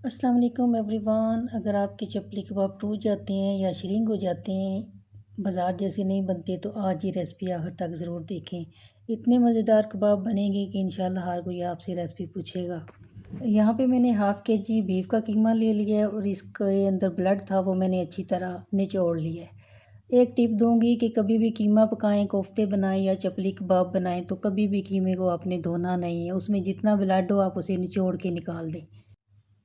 अस्सलाम वालेकुम एवरीवन। अगर आपके चपली कबाब टूट जाते हैं या श्रिंक हो जाते हैं, बाज़ार जैसे नहीं बनते, तो आज ये रेसिपी आखिर तक ज़रूर देखें। इतने मज़ेदार कबाब बनेंगे कि इंशाल्लाह हर कोई आपसे रेसिपी पूछेगा। यहाँ पे मैंने हाफ़ केजी बीफ का कीमा ले लिया है और इसके अंदर ब्लड था वो मैंने अच्छी तरह निचोड़ लिया है। एक टिप दूँगी कि कभी भी कीमा पकाएं, कोफ्ते बनाएं या चपली कबाब बनाएं तो कभी भी कीमे को आपने धोना नहीं है। उसमें जितना ब्लड हो आप उसे निचोड़ के निकाल दें।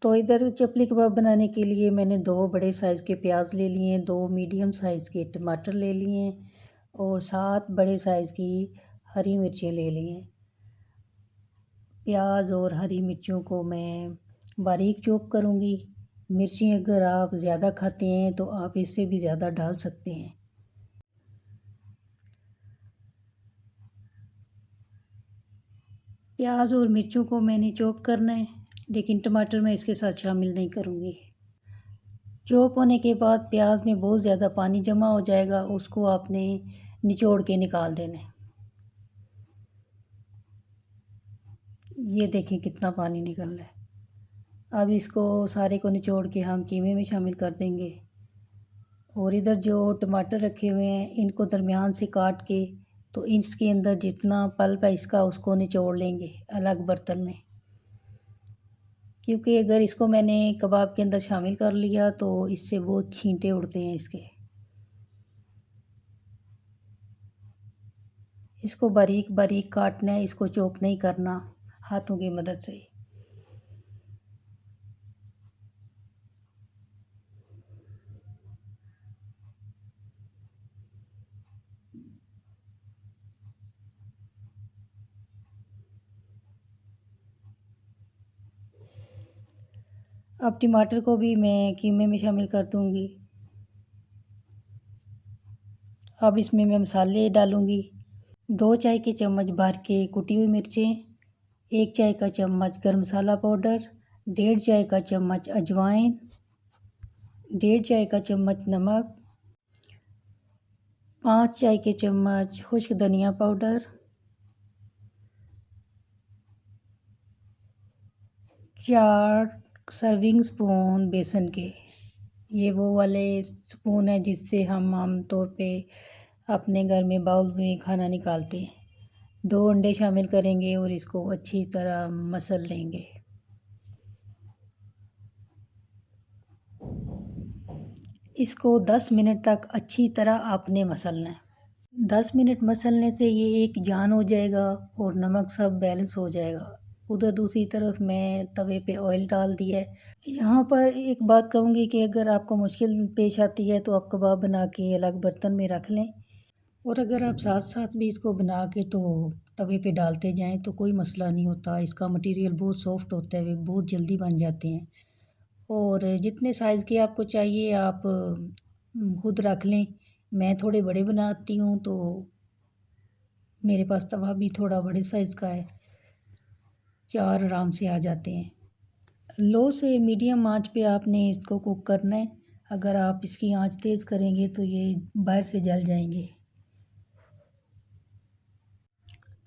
तो इधर चपली कबाब बनाने के लिए मैंने 2 बड़े साइज़ के प्याज ले लिए हैं, 2 मीडियम साइज़ के टमाटर ले लिए हैं और 7 बड़े साइज़ की हरी मिर्चें ले ली हैं। प्याज और हरी मिर्चों को मैं बारीक चॉप करूँगी। मिर्ची अगर आप ज़्यादा खाते हैं तो आप इससे भी ज़्यादा डाल सकते हैं। प्याज और मिर्चों को मैंने चॉप करना है, लेकिन टमाटर मैं इसके साथ शामिल नहीं करूँगी। चॉप होने के बाद प्याज में बहुत ज़्यादा पानी जमा हो जाएगा, उसको आपने निचोड़ के निकाल देना है। ये देखें कितना पानी निकल रहा है। अब इसको सारे को निचोड़ के हम कीमे में शामिल कर देंगे। और इधर जो टमाटर रखे हुए हैं इनको दरमियान से काट के तो इसके अंदर जितना पल्प है इसका उसको निचोड़ लेंगे अलग बर्तन में, क्योंकि अगर इसको मैंने कबाब के अंदर शामिल कर लिया तो इससे बहुत छींटे उड़ते हैं इसके। इसको बारीक बारीक काटना है, इसको चॉप नहीं करना हाथों की मदद से। अब टमाटर को भी मैं कीमे में शामिल कर दूंगी। अब इसमें मैं मसाले डालूंगी। 2 चाय के चम्मच भर के कुटी हुई मिर्चें, 1 चाय का चम्मच गरम मसाला पाउडर, 1.5 चाय का चम्मच अजवाइन, 1.5 चाय का चम्मच नमक, 5 चाय के चम्मच खुश्क धनिया पाउडर, 4 सर्विंग स्पून बेसन के। ये वो वाले स्पून है जिससे हम आम तौर पे अपने घर में बाउल में खाना निकालते हैं। 2 अंडे शामिल करेंगे और इसको अच्छी तरह मसल लेंगे। इसको 10 मिनट तक अच्छी तरह आपने मसलना है। 10 मिनट मसलने से ये एक जान हो जाएगा और नमक सब बैलेंस हो जाएगा। उधर दूसरी तरफ मैं तवे पे ऑयल डाल दिया है। यहाँ पर एक बात कहूँगी कि अगर आपको मुश्किल पेश आती है तो आप कबाब बना के अलग बर्तन में रख लें, और अगर आप साथ साथ भी इसको बना के तो तवे पे डालते जाएं तो कोई मसला नहीं होता। इसका मटेरियल बहुत सॉफ्ट होता है, वे बहुत जल्दी बन जाते हैं। और जितने साइज़ के आपको चाहिए आप खुद रख लें। मैं थोड़े बड़े बनाती हूँ तो मेरे पास तवा भी थोड़ा बड़े साइज़ का है, 4 आराम से आ जाते हैं। लो से मीडियम आंच पे आपने इसको कुक करना है। अगर आप इसकी आंच तेज़ करेंगे तो ये बाहर से जल जाएंगे।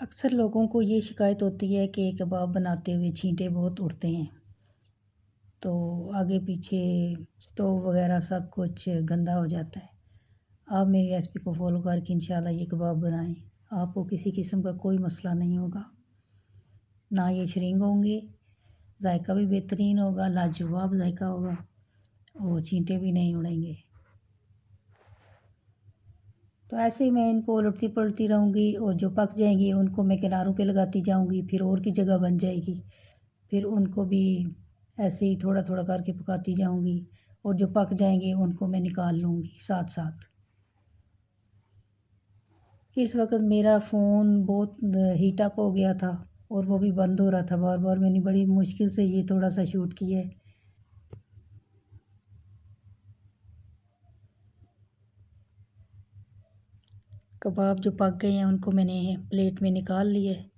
अक्सर लोगों को ये शिकायत होती है कि कबाब बनाते हुए छींटे बहुत उड़ते हैं, तो आगे पीछे स्टोव वगैरह सब कुछ गंदा हो जाता है। आप मेरी रेसिपी को फॉलो करके इंशाल्लाह ये कबाब बनाएं, आपको किसी किस्म का कोई मसला नहीं होगा, ना ये श्रिंक होंगे, जायका भी बेहतरीन होगा, लाजवाब जायका होगा और छींटे भी नहीं उड़ेंगे। तो ऐसे ही मैं इनको उलटती पलटती रहूँगी और जो पक जाएंगी उनको मैं किनारों पे लगाती जाऊँगी, फिर और की जगह बन जाएगी, फिर उनको भी ऐसे ही थोड़ा थोड़ा करके पकाती जाऊँगी और जो पक जाएंगे उनको मैं निकाल लूँगी साथ साथ। इस वक्त मेरा फ़ोन बहुत हीट अप हो गया था और वो भी बंद हो रहा था बार बार। मैंने बड़ी मुश्किल से ये थोड़ा सा शूट किया है। कबाब जो पक गए हैं उनको मैंने प्लेट में निकाल लिया है।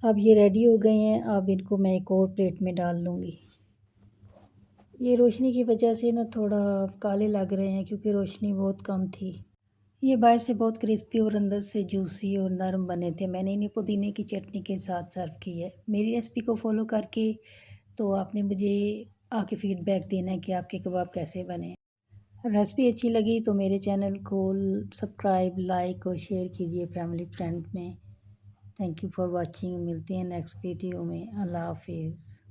अब ये रेडी हो गए हैं। अब इनको मैं एक और प्लेट में डाल लूँगी। ये रोशनी की वजह से ना थोड़ा काले लग रहे हैं क्योंकि रोशनी बहुत कम थी। ये बाहर से बहुत क्रिस्पी और अंदर से जूसी और नरम बने थे। मैंने इन्हें पुदीने की चटनी के साथ सर्व की है। मेरी रेसिपी को फ़ॉलो करके तो आपने मुझे आके फ़ीडबैक देना है कि आपके कबाब कैसे बने। रेसिपी अच्छी लगी तो मेरे चैनल को सब्सक्राइब, लाइक और शेयर कीजिए फैमिली फ्रेंड में। Thank you for watching. मिलते हैं नेक्स्ट वीडियो में। अल्लाह हाफ़िज़।